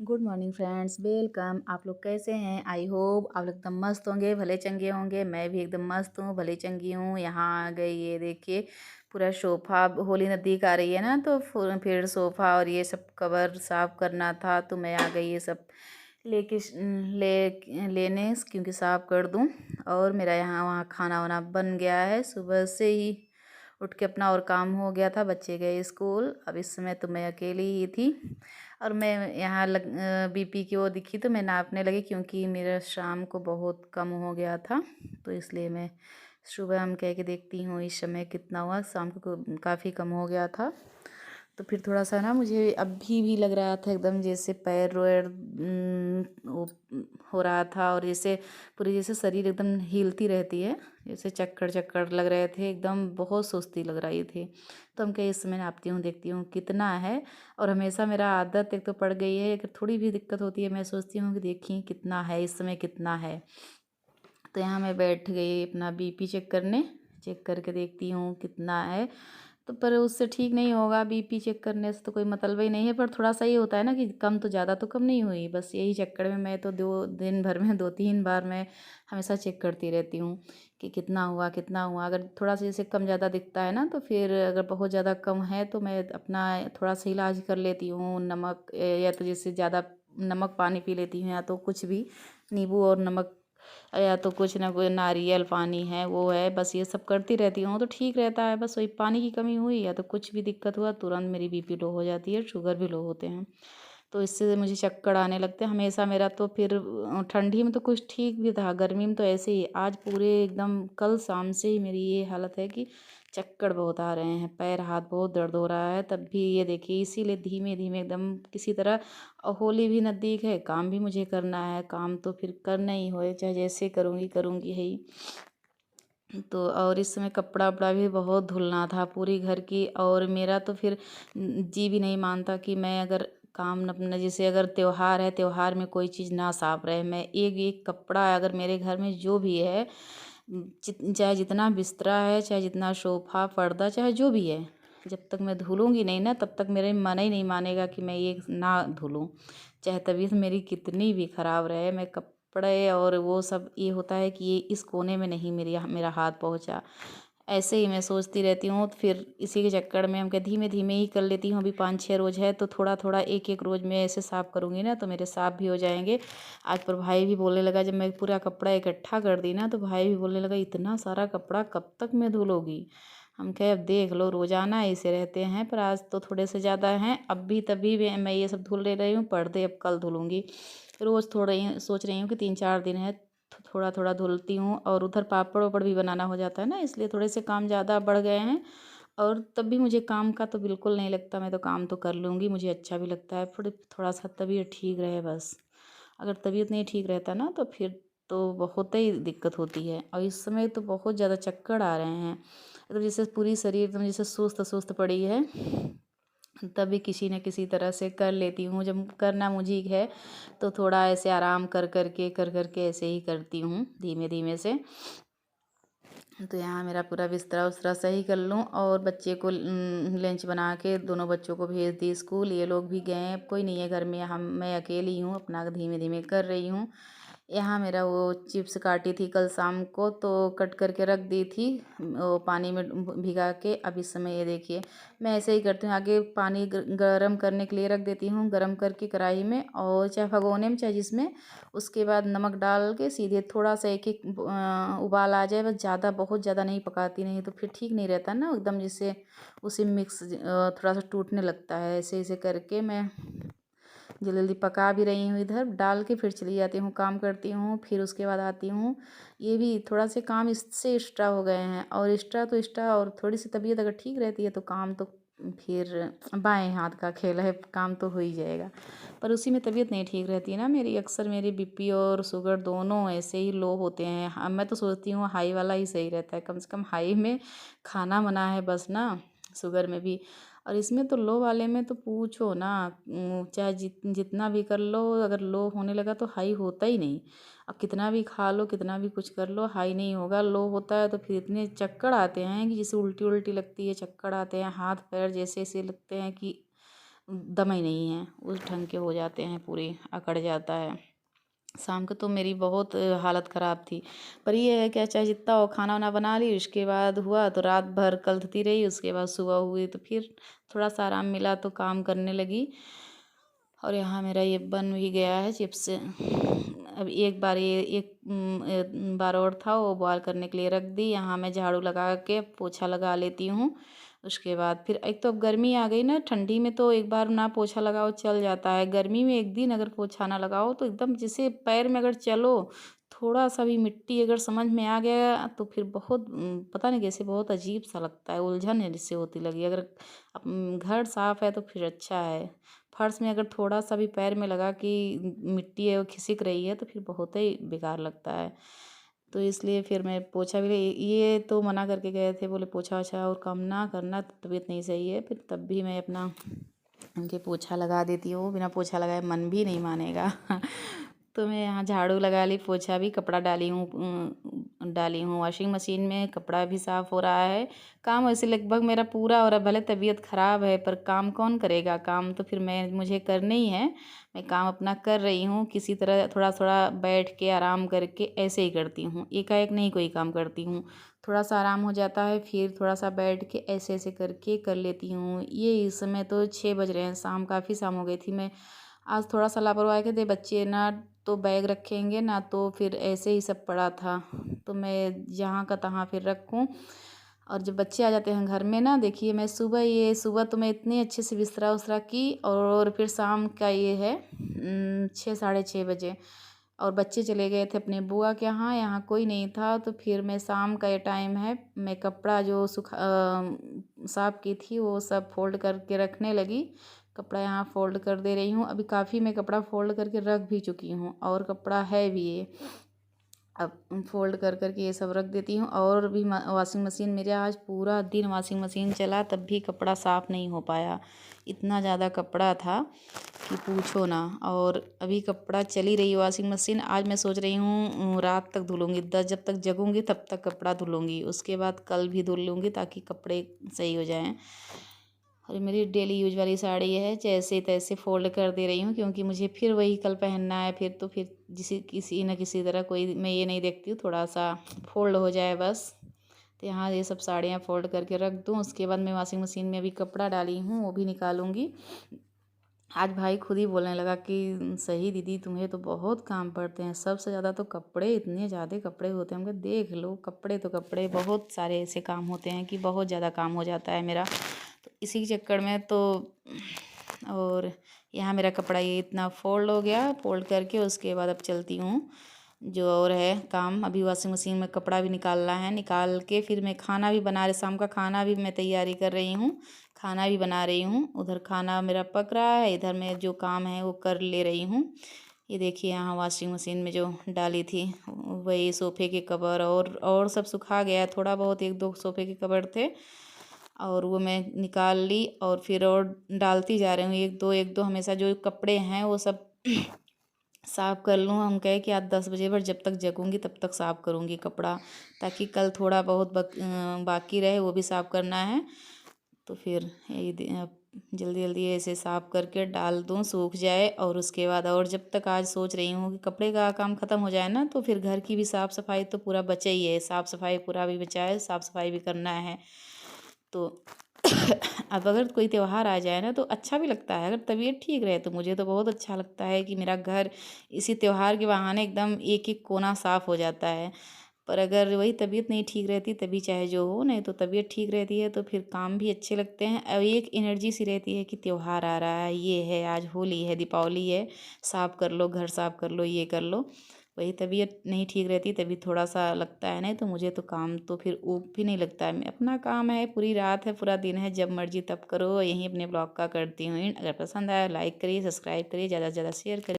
Good morning friends, welcome. आप लोग कैसे हैं? आई होप आप लोग एकदम मस्त होंगे, भले चंगे होंगे। मैं भी एकदम मस्त हूँ, भले चंगी हूँ। यहाँ आ गई, ये देखिए पूरा सोफ़ा। होली नज़दीक आ रही है ना, तो फिर सोफ़ा और ये सब कवर साफ़ करना था, तो मैं आ गई ये सब लेके लेने, क्योंकि साफ़ कर दूँ। और मेरा यहाँ वहाँ खाना वाना बन गया है। सुबह से ही उठ के अपना और काम हो गया था, बच्चे गए स्कूल। अब इस समय तो मैं अकेली ही थी और मैं यहाँ बीपी की वो दिखी तो मैं नापने लगी, क्योंकि मेरा शाम को बहुत कम हो गया था। तो इसलिए मैं सुबह हम कह के देखती हूँ इस समय कितना हुआ। शाम को काफ़ी कम हो गया था। तो फिर थोड़ा सा ना मुझे अभी भी लग रहा था एकदम जैसे पैर वैर वो हो रहा था, और जैसे पूरी जैसे शरीर एकदम हिलती रहती है, जैसे चक्कर चक्कर लग रहे थे, एकदम बहुत सुस्ती लग रही थी। तो हम कहीं इस समय नापती हूँ, देखती हूँ कितना है। और हमेशा मेरा आदत एक तो पड़ गई है, अगर थोड़ी भी दिक्कत होती है मैं सोचती हूँ कि देखिए कितना है इस समय, कितना है। तो यहाँ मैं बैठ गई अपना बीपी चेक करने। चेक करके देखती हूँ कितना है। तो पर उससे ठीक नहीं होगा, बीपी चेक करने से तो कोई मतलब ही नहीं है। पर थोड़ा सा ये होता है ना कि कम तो ज़्यादा तो कम नहीं हुई, बस यही चक्कर में मैं तो 2 दिन भर में 2-3 बार मैं हमेशा चेक करती रहती हूँ कि कितना हुआ कितना हुआ। अगर थोड़ा सा जैसे कम ज़्यादा दिखता है ना, तो फिर अगर बहुत ज़्यादा कम है तो मैं अपना थोड़ा सा इलाज कर लेती हूँ। नमक या तो जैसे ज़्यादा नमक पानी पी लेती हूँ, या तो कुछ भी नींबू और नमक, या तो कुछ ना कोई नारियल पानी है वो है, बस ये सब करती रहती हूँ तो ठीक रहता है। बस वही पानी की कमी हुई या तो कुछ भी दिक्कत हुआ, तुरंत मेरी बीपी लो हो जाती है, शुगर भी लो होते हैं। तो इससे मुझे चक्कर आने लगते हैं हमेशा मेरा। तो फिर ठंडी में तो कुछ ठीक भी था, गर्मी में तो ऐसे ही। आज पूरे एकदम कल शाम से ही मेरी ये हालत है कि चक्कर बहुत आ रहे हैं, पैर हाथ बहुत दर्द हो रहा है। तब भी ये देखिए, इसीलिए धीमे धीमे एकदम किसी तरह। और होली भी नज़दीक है, काम भी मुझे करना है, काम तो फिर करना ही होए, चाहे जैसे करूँगी करूँगी है ही। तो और इस समय कपड़ा वपड़ा भी बहुत धुलना था पूरी घर की। और मेरा तो फिर जी भी नहीं मानता कि मैं अगर काम न अपना, जैसे अगर त्योहार है, त्योहार में कोई चीज़ ना साफ रहे। मैं एक एक कपड़ा अगर मेरे घर में जो भी है, चाहे जितना बिस्तरा है, चाहे जितना सोफ़ा पर्दा, चाहे जो भी है, जब तक मैं धुलूँगी नहीं ना, तब तक मेरे मन ही नहीं मानेगा कि मैं ये ना धुलूँ। चाहे तबीयत मेरी कितनी भी ख़राब रहे, मैं कपड़े और वो सब, ये होता है कि ये इस कोने में नहीं मेरा हाथ पहुँचा। ऐसे ही मैं सोचती रहती हूँ। तो फिर इसी के चक्कर में हम क्या धीमे धीमे ही कर लेती हूँ। अभी 5-6 रोज़ है, तो थोड़ा थोड़ा एक एक रोज़ में ऐसे साफ़ करूँगी ना, तो मेरे साफ़ भी हो जाएंगे। आज पर भाई भी बोलने लगा, जब मैं पूरा कपड़ा इकट्ठा कर दी ना, तो भाई भी बोलने लगा इतना सारा कपड़ा कब तक मैं धुलोगी। हम कहे अब देख लो, रोज़ाना ऐसे रहते हैं, पर आज तो थोड़े से ज़्यादा हैं। अब भी तभी भी मैं ये सब धुल ले रही हूँ, पर्दे अब कल धुलूँगी। रोज़ थोड़ा ही सोच रही हूँ कि 3-4 दिन है, थोड़ा थोड़ा धुलती हूँ। और उधर पापड़ वापड़ भी बनाना हो जाता है ना, इसलिए थोड़े से काम ज़्यादा बढ़ गए हैं। और तब भी मुझे काम का तो बिल्कुल नहीं लगता, मैं तो काम तो कर लूँगी, मुझे अच्छा भी लगता है। थोड़ी थोड़ा सा तबीयत ठीक रहे बस। अगर तबीयत नहीं ठीक रहता ना, तो फिर तो बहुत ही दिक्कत होती है। और इस समय तो बहुत ज़्यादा चक्कर आ रहे हैं, एकदम जैसे पूरी शरीर एकदम जैसे सुस्त सुस्त पड़ी है। तभी किसी न किसी तरह से कर लेती हूँ। जब करना मुझे है, तो थोड़ा ऐसे आराम कर करके ऐसे ही करती हूँ धीमे धीमे से। तो यहाँ मेरा पूरा बिस्तरा उस्तरा सही कर लूँ, और बच्चे को लंच बना के दोनों बच्चों को भेज दी स्कूल। ये लोग भी गए हैं, कोई नहीं है घर में, मैं अकेली हूँ, अपना धीमे धीमे कर रही हूँ। यहाँ मेरा वो चिप्स काटी थी कल शाम को, तो कट करके रख दी थी वो पानी में भिगा के। अब इस समय ये देखिए, मैं ऐसे ही करती हूँ। आगे पानी गरम करने के लिए रख देती हूँ, गरम करके कढ़ाई में, और चाहे भगोने में चाहे जिसमें। उसके बाद नमक डाल के सीधे थोड़ा सा एक एक उबाल आ जाए, बस ज़्यादा बहुत ज़्यादा नहीं पकाती, नहीं तो फिर ठीक नहीं रहता ना एकदम, जिससे उसी मिक्स थोड़ा सा टूटने लगता है। ऐसे ऐसे करके मैं जल्दी जल्दी पका भी रही हूँ, इधर डाल के फिर चली जाती हूँ, काम करती हूँ। फिर उसके बाद आती हूँ। ये भी थोड़ा से काम इससे एक्स्ट्रा हो गए हैं, और एक्स्ट्रा तो एक्स्ट्रा, और थोड़ी सी तबीयत अगर ठीक रहती है तो काम तो फिर बाएं हाथ का खेल है, काम तो हो ही जाएगा। पर उसी में तबीयत नहीं ठीक रहती है ना मेरी। अक्सर मेरी बीपी और शुगर दोनों ऐसे ही लो होते हैं। मैं तो सोचती हूँ हाई वाला ही सही रहता है, कम से कम हाई में खाना मना है बस ना, शुगर में भी। और इसमें तो लो वाले में तो पूछो ना, चाहे जितना भी कर लो, अगर लो होने लगा तो हाई होता ही नहीं। अब कितना भी खा लो, कितना भी कुछ कर लो, हाई नहीं होगा। लो होता है तो फिर इतने चक्कर आते हैं कि जैसे उल्टी उल्टी लगती है, चक्कर आते हैं, हाथ पैर जैसे ऐसे लगते हैं कि दम ही नहीं है, उस ढंग के हो जाते हैं, पूरे अकड़ जाता है। शाम को तो मेरी बहुत हालत ख़राब थी। पर ये है कि चाहे जितना हो खाना वाना बना ली, उसके बाद हुआ तो रात भर कलथती रही, उसके बाद सुबह हुई तो फिर थोड़ा सा आराम मिला तो काम करने लगी। और यहाँ मेरा ये बन भी गया है चिप्स। अब एक बार ये एक बार और था, वो बॉयल करने के लिए रख दी। यहाँ मैं झाड़ू लगा के पोछा लगा लेती हूँ। उसके बाद फिर एक तो अब गर्मी आ गई ना, ठंडी में तो एक बार ना पोछा लगाओ चल जाता है, गर्मी में एक दिन अगर पोछा ना लगाओ तो एकदम जैसे पैर में अगर चलो थोड़ा सा भी मिट्टी अगर समझ में आ गया तो फिर बहुत पता नहीं कैसे बहुत अजीब सा लगता है, उलझन जैसे होती लगी। अगर घर साफ है तो फिर अच्छा है, फर्श में अगर थोड़ा सा भी पैर में लगा कि मिट्टी है वो खिसक रही है तो फिर बहुत ही बेकार लगता है। तो इसलिए फिर मैं पोछा भी ये तो मना करके गए थे, बोले पोछा वछा और कम ना करना, तबीयत नहीं सही है। फिर तब भी मैं अपना उनके पोछा लगा देती हूँ, बिना पोछा लगाए मन भी नहीं मानेगा। तो मैं यहाँ झाड़ू लगा ली, पोछा भी, कपड़ा डाली हूँ वॉशिंग मशीन में, कपड़ा भी साफ़ हो रहा है। काम वैसे लगभग मेरा पूरा हो रहा है, भले तबीयत ख़राब है पर काम कौन करेगा, काम तो फिर मुझे करना ही है। मैं काम अपना कर रही हूँ, किसी तरह थोड़ा थोड़ा बैठ के आराम करके ऐसे ही करती हूँ, एकाएक नहीं कोई काम करती हूँ। थोड़ा सा आराम हो जाता है फिर थोड़ा सा बैठ के ऐसे ऐसे करके कर लेती हूँ। ये इस समय तो 6 बज रहे हैं, शाम काफ़ी शाम हो गई थी। मैं आज थोड़ा सा लापरवाही के थे, बच्चे ना तो बैग रखेंगे ना तो फिर ऐसे ही सब पड़ा था, तो मैं जहाँ का तहाँ फिर रखूँ। और जब बच्चे आ जाते हैं घर में ना, देखिए मैं सुबह तो मैं इतने अच्छे से बिस्तरा उस्तरा की, और फिर शाम का ये है 6 साढ़े 6 बजे, और बच्चे चले गए थे अपने बुआ के यहाँ, यहाँ कोई नहीं था। तो फिर मैं शाम का ये टाइम है, मैं कपड़ा जो साफ़ की थी वो सब फोल्ड करके रखने लगी। कपड़ा यहाँ फ़ोल्ड कर दे रही हूँ, अभी काफ़ी मैं कपड़ा फ़ोल्ड करके रख भी चुकी हूँ और कपड़ा है भी ये। अब फ़ोल्ड कर कर के ये सब रख देती हूँ। और भी वॉशिंग मशीन मेरे आज पूरा दिन वॉशिंग मशीन चला, तब भी कपड़ा साफ़ नहीं हो पाया, इतना ज़्यादा कपड़ा था कि पूछो ना। और अभी कपड़ा चली रही वॉशिंग मशीन, आज मैं सोच रही हूँ रात तक धुलूँगी, 10 जब तक जगूँगी तब तक कपड़ा धुलूँगी, उसके बाद कल भी धुल लूँगी ताकि कपड़े सही हो जाएँ। और मेरी डेली यूज वाली साड़ी है, जैसे तैसे फ़ोल्ड कर दे रही हूँ क्योंकि मुझे फिर वही कल पहनना है। फिर तो फिर किसी न किसी तरह कोई मैं ये नहीं देखती हूँ, थोड़ा सा फ़ोल्ड हो जाए बस। तो यहाँ ये सब साड़ियाँ फ़ोल्ड करके रख दूँ, उसके बाद मैं वॉशिंग मशीन में अभी कपड़ा डाली हूँ वो भी निकालूँगी। आज भाई खुद ही बोलने लगा कि सही दीदी तुम्हें तो बहुत काम पड़ते हैं, सबसे ज़्यादा तो कपड़े, इतने ज़्यादा कपड़े होते हैं। हमको देख लो, कपड़े तो कपड़े, बहुत सारे ऐसे काम होते हैं कि बहुत ज़्यादा काम हो जाता है मेरा, तो इसी के चक्कर में तो। और यहाँ मेरा कपड़ा ये इतना फ़ोल्ड हो गया, फ़ोल्ड करके उसके बाद अब चलती हूँ जो और है काम। अभी वॉशिंग मशीन में कपड़ा भी निकालना है, निकाल के फिर मैं खाना भी बना रही, शाम का खाना भी मैं तैयारी कर रही हूँ, खाना भी बना रही हूँ। उधर खाना मेरा पक रहा है, इधर मैं जो काम है वो कर ले रही हूँ। ये देखिए यहाँ वॉशिंग मशीन में जो डाली थी वही सोफ़े के कवर और सब सुखा गया, थोड़ा बहुत 1-2 सोफ़े के कवर थे और वो मैं निकाल ली और फिर और डालती जा रही हूँ, एक दो हमेशा जो कपड़े हैं वो सब साफ़ कर लूँ। हम कहे कि आज 10 बजे भर जब तक जगूँगी तब तक साफ़ करूँगी कपड़ा, ताकि कल थोड़ा बहुत बाकी रहे वो भी साफ़ करना है। तो फिर जल्दी जल्दी ऐसे साफ़ करके डाल दूँ, सूख जाए। और उसके बाद और जब तक आज सोच रही हूँ कि कपड़े का काम ख़त्म हो जाए ना तो फिर घर की भी साफ़ सफाई तो पूरा बचा ही है, साफ़ सफाई पूरा भी बचा है, साफ़ सफाई भी करना है। तो अब अगर कोई त्यौहार आ जाए ना तो अच्छा भी लगता है, अगर तबीयत ठीक रहे तो मुझे तो बहुत अच्छा लगता है कि मेरा घर इसी त्यौहार के बहाने एकदम एक एक कोना साफ़ हो जाता है। पर अगर वही तबीयत नहीं ठीक रहती तभी चाहे जो हो, नहीं तो तबीयत ठीक रहती है तो फिर काम भी अच्छे लगते हैं और एक एनर्जी सी रहती है कि त्यौहार आ रहा है, ये है, आज होली है, दीपावली है, साफ़ कर लो, घर साफ़ कर लो, ये कर लो। वही तबीयत नहीं ठीक रहती तभी थोड़ा सा लगता है, नहीं तो मुझे तो काम तो फिर ऊब भी नहीं लगता है। मैं अपना काम है, पूरी रात है, पूरा दिन है, जब मर्जी तब करो। यहीं अपने ब्लॉग का करती हूँ। अगर पसंद आया लाइक करिए, सब्सक्राइब करिए, ज़्यादा से ज़्यादा शेयर करिए।